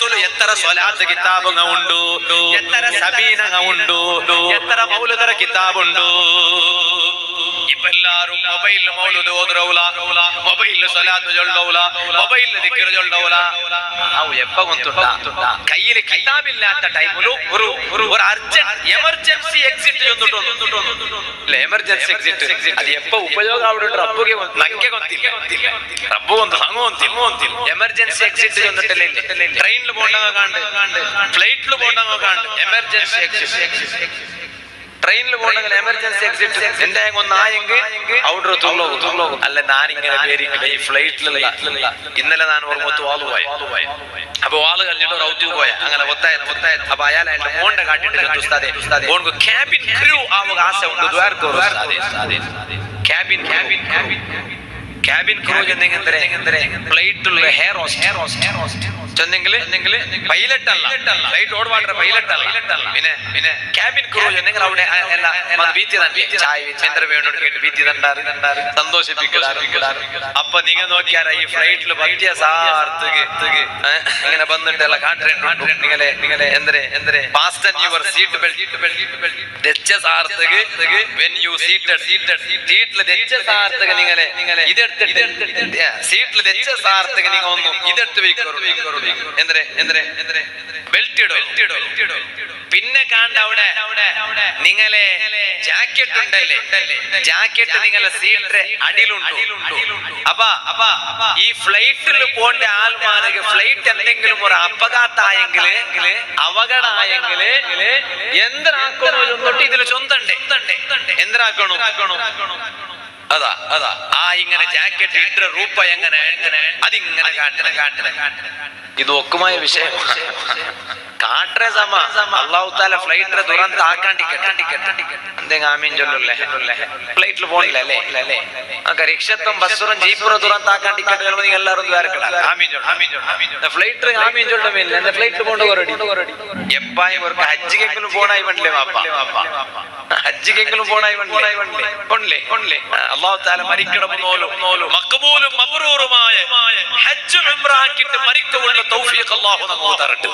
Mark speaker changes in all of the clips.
Speaker 1: റൗത്തുൽ എത്ര സ്വലാത്ത് കിതാബുക ഉണ്ടു, എത്ര സബീനക ഉണ്ടു, എത്ര മൗലിദര കിതാബുണ്ടു. ഇപ്പൊ എല്ലാരും മൊബൈലിൽ മൗലിദ് ഓതുറൗല, മൊബൈലിൽ സ്വലാത്ത് ചൊല്ലൗല, മൊബൈലിൽ ദിക്ർ ചൊല്ലൗല. എപ്പ കൊണ്ടുണ്ടാ കയ്യിൽ കിതാബില്ലാത്ത ടൈമിൽ ഒരു അർജന്റ് എമർജൻസി എക്സിറ്റ് ചൊന്നിട്ടുണ്ട്. എമർജൻസി എക്സിറ്റ് അത് എപ്പ ഉപയോഗം അവിടെ റബ്ബുಗೆ ನಂಗೆ ಗೊತ್ತಿಲ್ಲ, റബ്ബു ಒಂದು ಹಂಗ ಒಂದಿಲ್ಲ. ಎಮರ್ಜೆನ್ಸಿ ಎಕ್ಸಿಟ್ ಚೊന്നിಟ್ಟಲೇ ಟ್ರೈನ್ പോണ്ടങ്ങ കാണ്ട്, ഫ്ലൈറ്റിൽ പോണ്ടങ്ങ കാണ്ട് എമർജൻസി എക്സിറ്റ്. ട്രെയിനിൽ പോകണമെങ്കിൽ എമർജൻസി എക്സിറ്റ് എന്റെ ഒന്നായെങ്കിൽ അവിടെ തുള്ളോകും. അല്ല ഞാനിങ്ങനെ പേരിങ്ങനെ ഈ ഫ്ലൈറ്റിലുള്ള ഇന്നലെ ഞാൻ ഓർമ്മത്ത് വാള് പോയ, അപ്പൊ വാള് കഴിഞ്ഞിട്ട് റൗത്തു പോയ അങ്ങനെ ഒത്തായ. അപ്പൊ അയാൾ എന്റെ മോണ്ടെ കാട്ടിട്ട് ക്യാബിൻ ക്രൂ ആവുക ആശ ഉണ്ട്. ക്യാബിൻ ക്രൂ ചെന്നെങ്കിൽ ഫ്ലൈറ്റുള്ള ഹെയർ ഹോസ്റ്റ് ചെന്നെങ്കിൽ പൈലറ്റ് അല്ല, ഫ്ലൈറ്റ് ഓടുവാട്ട പൈലറ്റ് അല്ല. പിന്നെ ക്യാബിൻ ക്രൂ ചെന്നെങ്കിൽ അവിടെ ഭീതി തന്നെ ചായ ചന്ദ്ര വേണോട്ട് കേട്ട് ഭീതി തണ്ടാറ് സന്തോഷിപ്പിക്കലാറ്. അപ്പൊ നിങ്ങൾ നോക്കിയാൽ ഈ ഫ്ലൈറ്റിൽ പറ്റിയ സാർത്തുക ഇങ്ങനെ വന്നിട്ടല്ല കാട്ടുന്നുണ്ട്. നിങ്ങളെ എന്തരെ fasten your seat belt വെച്ച സാർത്തുക when you seated സീറ്റിൽ വെച്ച സാർത്തുക നിങ്ങളെ ഇതെടുത്തിട്ട് സീറ്റിൽ വെച്ച സാർത്തുക നിങ്ങൾ ഒന്ന് ഇതെടുത്ത് വെക്കോ. ബെൽറ്റ് ഇടോ. പിന്നെ കാണ്ട അവിടെ നിങ്ങളെ ജാക്കറ്റ് ഉണ്ടല്ലേ, ജാക്കറ്റ് നിങ്ങളെ സീറ്റ് അടിയിലുണ്ട്. അപ്പൊ ഈ ഫ്ലൈറ്റിൽ പോണ്ട ആൾമാർക്ക് ഫ്ലൈറ്റ് എന്തെങ്കിലും ഒരു അപകടമായെങ്കില് അവകടമായെങ്കില് എന്തിനാക്കണോ എന്നിട്ട് ഇതിൽ ചൊന്തണ്ടേ, എന്തിനാക്കണോ അതാ ഇങ്ങനെ ജാക്കറ്റ് ഇട്ട രൂപ എങ്ങനെ അതിങ്ങനെ കാട്ടണ ഇത് ഒക്കുമായ വിഷയം. കാട്ടറെ സമ അള്ളാഹു താല ഫ്ലൈറ്റിലെ ദുരന്ത ആക്കാണ്ടിക്കട്ടെ ആമീൻ ചൊല്ലേ. ഫ്ലൈറ്റിൽ പോണില്ല അല്ലേ റിക്ഷത്തും ബസ്സും ജീപ്പുറം ദുരന്ത ആക്കാണ്ടിക്കട്ടെ എല്ലാവരും ഫ്ലൈറ്റ് ആമീൻ ചൊല്ലുമില്ല. ഫ്ലൈറ്റിൽ പോകേണ്ട എപ്പായും ഒരു ഹജ്ജിക്കെങ്കിലും പോണായി വേണ്ടേ വാപ്പ, ഹജ്ജിക്കെങ്കിലും പോണായി വേണ്ടേ. അള്ളാഹു താല മരിക്കണമെന്നോലും മഖ്ബൂലും മബ്റൂറുമായ ഹജ്ജ് ഉംറയാക്കിട്ട് മരിക്കവുള്ള തൗഫീഖ് അല്ലാഹു നമുക്ക് തരട്ടെ.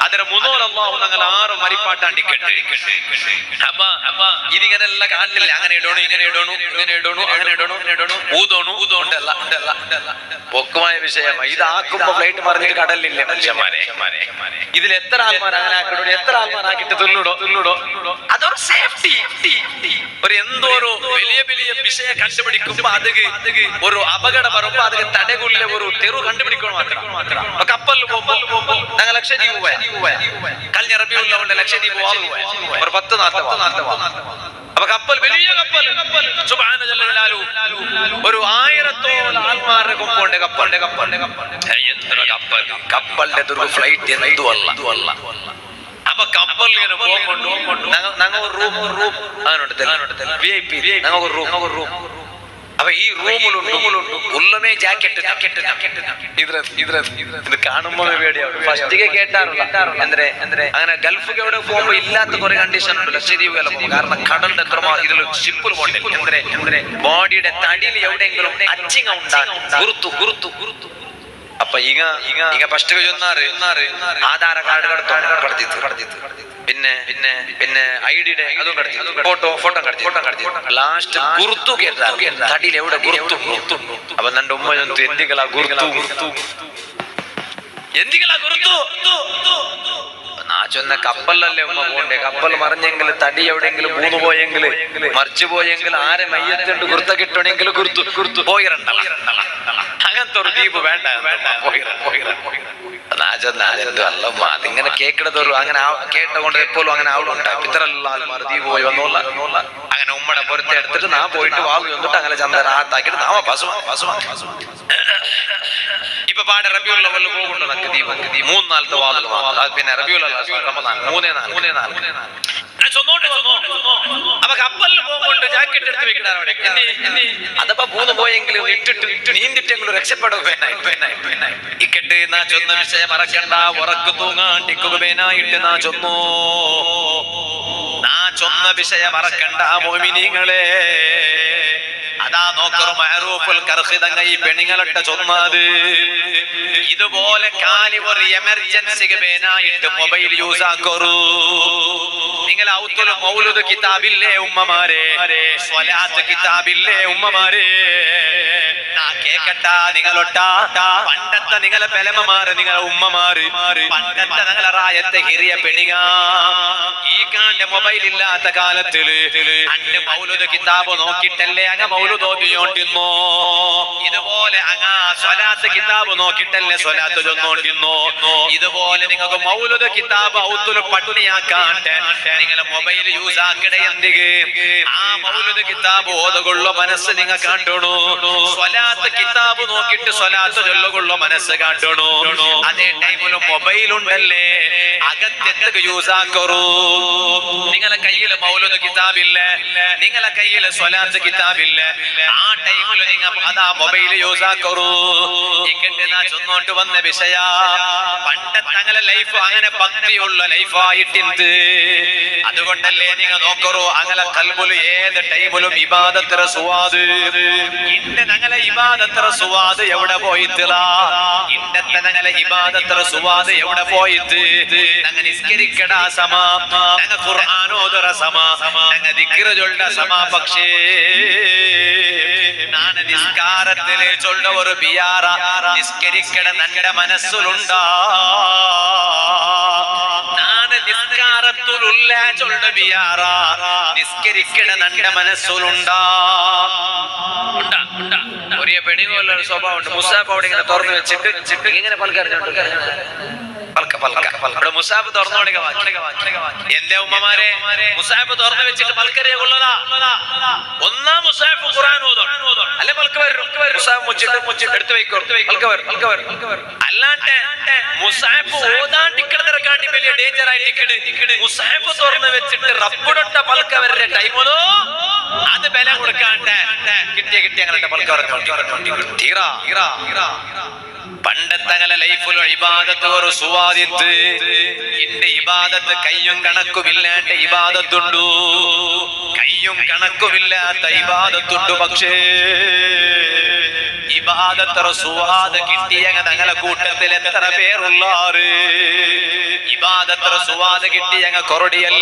Speaker 1: അതിനെ മുന്നോൽ അല്ലാഹു ഞങ്ങൾ ആരും മരിപ്പാട്ടാണ്ടിക്കട്ടെ. അപ്പൊ ഇതിങ്ങനെല്ലാം കാണില്ല, അങ്ങനെ ഇടണു ഇങ്ങനെ ഇടണു ഊതോണു ഉണ്ടല്ല പൊക്കുമായ വിഷയമാണ്. ഇതാക്കുമ്പോ ഫ്ലൈറ്റ് മറിഞ്ഞിട്ട് കടലില്ലേ മനുഷ്യന്മാരെ. ഇതിൽ എത്ര ആൾമാർ അങ്ങനെ ആക്കിടോ, എത്ര ആൾമാരാക്കിട്ട് തുള്ളിടോ. അതൊരു സേഫ്റ്റി. ഒരു എന്തോ ഒരു വലിയ വിഷയം കണ്ടുപിടിക്കുമ്പോ അത് ഒരു അപകടം വരുമ്പോ അത് തടകുള്ള ഒരു തെരു കണ്ടുപിടിക്കണം മാത്രം. കപ്പലിൽ പോകുമ്പോ ഞങ്ങൾ ലക്ഷദ്വീപ് പോയ കഴിഞ്ഞ റബീഉൽ അവ്വൽ ലക്ഷദ്വീപ് ഒരു 10 നാളത്തെ. അപ്പൊ കപ്പൽ വലിയ കപ്പൽ സുബ്ഹാന ജല്ല ജലാലുഹു ഒരു 1000ഓളം ആൾമാരുടെ കൊമ്പോണ്ട് കപ്പലിന്റെ കപ്പലിന്റെ ദുർഗ ഫ്ലൈറ്റ് എന്തു അല്ല. അപ്പൊ കപ്പലിൽ ഇങ്ങനെ പോകുമ്പോണ്ട് ഞങ്ങൾ റൂം VIP റൂം. അപ്പൊ ഈ റൂമിലുണ്ട് ഉള്ളമേ ജാക്കറ്റ്. ഇത് കാണുമ്പോ പേടിയാവും. ഫസ്റ്റിಗೆ കേട്ടാറുള്ള അങ്ങനെ ഗൾഫ് എവിടെ പോകുമ്പോ ഇല്ലാത്ത കുറെ കണ്ടീഷൻ ഉണ്ട് ലക്ഷദ്വീപ്. കാരണം കടലിന്റെ എത്ര ഇതിൽ ഷിപ്പിൽ പോകണ്ടേ, ബോഡിയുടെ തടിയിൽ എവിടെയെങ്കിലും അച്ചിങ്ങ ഉണ്ടാകും ഗുരുത്തു. അപ്പൊ ಈಗ ಫಸ್ಟ್ ചൊന്നാറ് ആധാർ കാർഡ് കടത്തിത്ത് പിന്നെ ഐഡിയുടെ അതും കടത്തി ഫോട്ടോ കടത്തി ലാസ്റ്റ് ഗുരുത്തു കേട്ടാ തടിയിൽ എവിടെ ഗുരുത്തു. അപ്പൊ നന്റെ ഉമ്മ എന്തികളാ ഗുരുത്തു നാച്ചൊന്ന കപ്പലല്ലേ ഉമ്മ പോണ്ടേ. കപ്പൽ മറിഞ്ഞെങ്കിൽ തടി എവിടെയെങ്കിലും മൂന്ന് പോയെങ്കിൽ മറിച്ചു പോയെങ്കിൽ ആരെ മയ്യത്തുണ്ട് ഗുരുത്ത കിട്ടണമെങ്കിൽ ഗുരുത്തു പോയിരണ്ടല്ല. അങ്ങനത്തെ ഒരു ദ്വീപ് വേണ്ട. അല്ല അതിങ്ങനെ കേക്കിടത്തൊരു അങ്ങനെ കേട്ടുകൊണ്ട് എപ്പോഴും അങ്ങനെ അവിടെ ഉണ്ടാവും. ഇത്രയുള്ള ആൾമാർ ദ്വീപ് പോയി വന്നോള. അങ്ങനെ ഉമ്മയുടെ പുറത്തെ എടുത്തിട്ട് നാ പോയിട്ട് വാങ്ങി വന്നിട്ട് അങ്ങനെ ചന്ദന ആത്താക്കിട്ട് നാമ പസുമ. ഇപ്പൊ പാടെ റബീഉൽ അവ്വൽ പോകുന്നുണ്ട് നമുക്ക് ദ്വീപ് 3 നാളത്തെ വാതിൽ. പിന്നെ റബീഉൽ റമദാൻ 3 നാൾ. അപ്പൊ കപ്പലിൽ പോകുമ്പോൾ ജാക്കറ്റ് എടുത്ത് വെക്കണവിടെ അതപ്പോ 3 പോയെങ്കിലും ഇട്ടിട്ട് നീന്തിട്ടെങ്കിലും രക്ഷപ്പെടുക. ഇക്കട്ട് നാ ചൊന്ന വിഷയം മറക്കണ്ട. ഉറക്കു തൂങ്ങാണ്ടിക്കുകനായിട്ട് നാ ചൊന്ന വിഷയം മറക്കണ്ട മോമിനീങ്ങളെ. അതാ നോക്കറു മഅറൂഫുൽ കർഖി തങ്ങ ഈ പെണ്ണുങ്ങളൊട്ട ചൊന്നത് ഇതുപോലെ കാലി ഒരു എമർജൻസിക്ക് പേനായിട്ട് മൊബൈൽ യൂസ് ആക്കറു. നിങ്ങൾ ഔത്തുൽ മൗലൂദ് കിതാബില്ലേ ഉമ്മമാരെ, സ്വലാത്ത് കിതാബില്ലേ ഉമ്മമാരെ, കേക്കട്ടാ നിങ്ങളൊട്ട പണ്ടത്തെ നിങ്ങളെ ബലമമാര് നിങ്ങളെ ഉമ്മമാര് പണ്ടത്തെ നിങ്ങളെ റായത്തെ ഹിറിയ പെണിക ഈ കാന്റെ മൊബൈൽ ഇല്ലാത്ത കാലത്തില് അന്റെ മൗലൂദ് കിതാബ് നോക്കിട്ടല്ലേ അങ്ങ മൗലൂദ് ഓതിയോണ്ടിരുന്നോ, ഇതുപോലെ അങ്ങ സ്വലാത്ത് കിതാബ് നോക്കിട്ടല്ലേ സ്വലാത്ത് ചൊന്നോണ്ടിരുന്നോ. ഇതുപോലെ നിങ്ങൾക്ക് മൗലൂദ് കിതാബ് ഔത്തുൽ പട്ടിണിയാക്കാട്ടെ നിങ്ങളെ മൊബൈൽ യൂസ് ആക്കട എന്തിക്ക് ആ മൗലൂദ് കിതാബ് ഓതുകൊള്ള മനസ്സ് നിങ്ങൾ കാട്ടണോ, സ്വലാത്ത് കിതാബ് നോക്കിട്ട് സ്വലാത്ത് ചൊല്ലുകൊള്ള മനസ്സ് കാട്ടണോ. അതേ ടൈമില് മൊബൈൽ ഉണ്ടല്ലേ അകത്തെന്തൊക്കെ യൂസ് ആക്കറൂ. നിങ്ങളെ കയ്യില് മൗലൂദ് കിതാബില്ല, നിങ്ങളെ കയ്യില് സ്വലാത്ത് കിതാബില്ല, ആ ടൈമില് നിങ്ങൾ അതാ മൊബൈൽ യൂസ് ആക്കറൂ. ഇക്കട്ടെ നാ ചൊന്നോട്ട് വന്ന വിഷയ പണ്ടത്തെ അങ്ങനെ ലൈഫ് അങ്ങനെ ഭക്തിയുള്ള ലൈഫായിട്ടുണ്ട്. അതുകൊണ്ടല്ലേ നിങ്ങൾ നോക്കറൂ അങ്ങനെ കൽബുല് ഏത് ടൈമിലും ഇബാദത്ത് സുവാദ് ഇന്റെ ഞങ്ങളെ ഇബാദത്ത് സുവാദ് എവിടെ പോയിട്ടില്ല, ഇന്നത്തെ ഞങ്ങളെ ഇബാദത്ത് സുവാദ് എവിടെ പോയിട്ട് ഞങ്ങൾ നിസ്കരിക്കട സമ ഞങ്ങൾ ഖുർആനോദര സമ ഞങ്ങൾ ദിക്ർ ചൊല്ല സമ. പക്ഷേ നാണ് നിസ്കാരത്തില് ചൊല്ല ഒരു ബിയാറ നിസ്കരിക്കട നന്റെ മനസ്സിലുണ്ടാ, നാണ് നിസ്കാരത്തിലുള്ള ചൊല്ല ബിയാറ നിസ്കരിക്കട നന്റെ മനസ്സിലുണ്ടാ. ഒരേ പെണികൊള്ള സ്വഭാവം ഉണ്ട്. മുസാഫ് അവിടെ ഇങ്ങനെ തുറന്നു വെച്ചിട്ട് ഇങ്ങനെ പൽക്കറിഞ്ഞോണ്ട് മുസാഫ് തുറന്നോടെ എന്റെ ഉമ്മമാരെ മുസാഫ് തുറന്നു വെച്ചിട്ട് പൽക്കറിയ കൊള്ളതാ. ഒന്നാം മുസാഫ് ഖുർആൻ ഓതണം അല്ലെ പൽക്ക വരും, മുസാഫ് മുച്ചിട്ട് എടുത്തു വയ്ക്കും. അല്ലാണ്ട് മുസാഫ് ഓതാണ്ടിക്കിടക്കാണ്ടി വലിയ ഡേഞ്ചർ ആയിട്ട് മുസാഫ് തുറന്നു വെച്ചിട്ട് റബ്ബുടൊട്ട പൽക്ക വരുടെ ടൈമോ അത് ബലം കൊടുക്കാണ്ട് കിട്ടിയ അങ്ങനെ പൽക്ക തീറാ. പണ്ടത്തങ്ങനെ ലൈഫിൽ ഇബാദത്ത് ഒരു സുവാദിത്ത് ഇന്റെ ഇബാദത്ത് കയ്യും കണക്കുമില്ലാത്ത ഇബാദത്തുണ്ടു, കയ്യും കണക്കുമില്ലാത്ത ഇബാദത്തുണ്ടു. പക്ഷേ ഇബാദത്ത് സുവാദ് കിട്ടിയ ഞങ്ങളെ കൂട്ടത്തിൽ എത്ര പേരുള്ളാറ്, ഇബാദത്ത് സുവാദ് കിട്ടിയ കൊറടിയല്ല.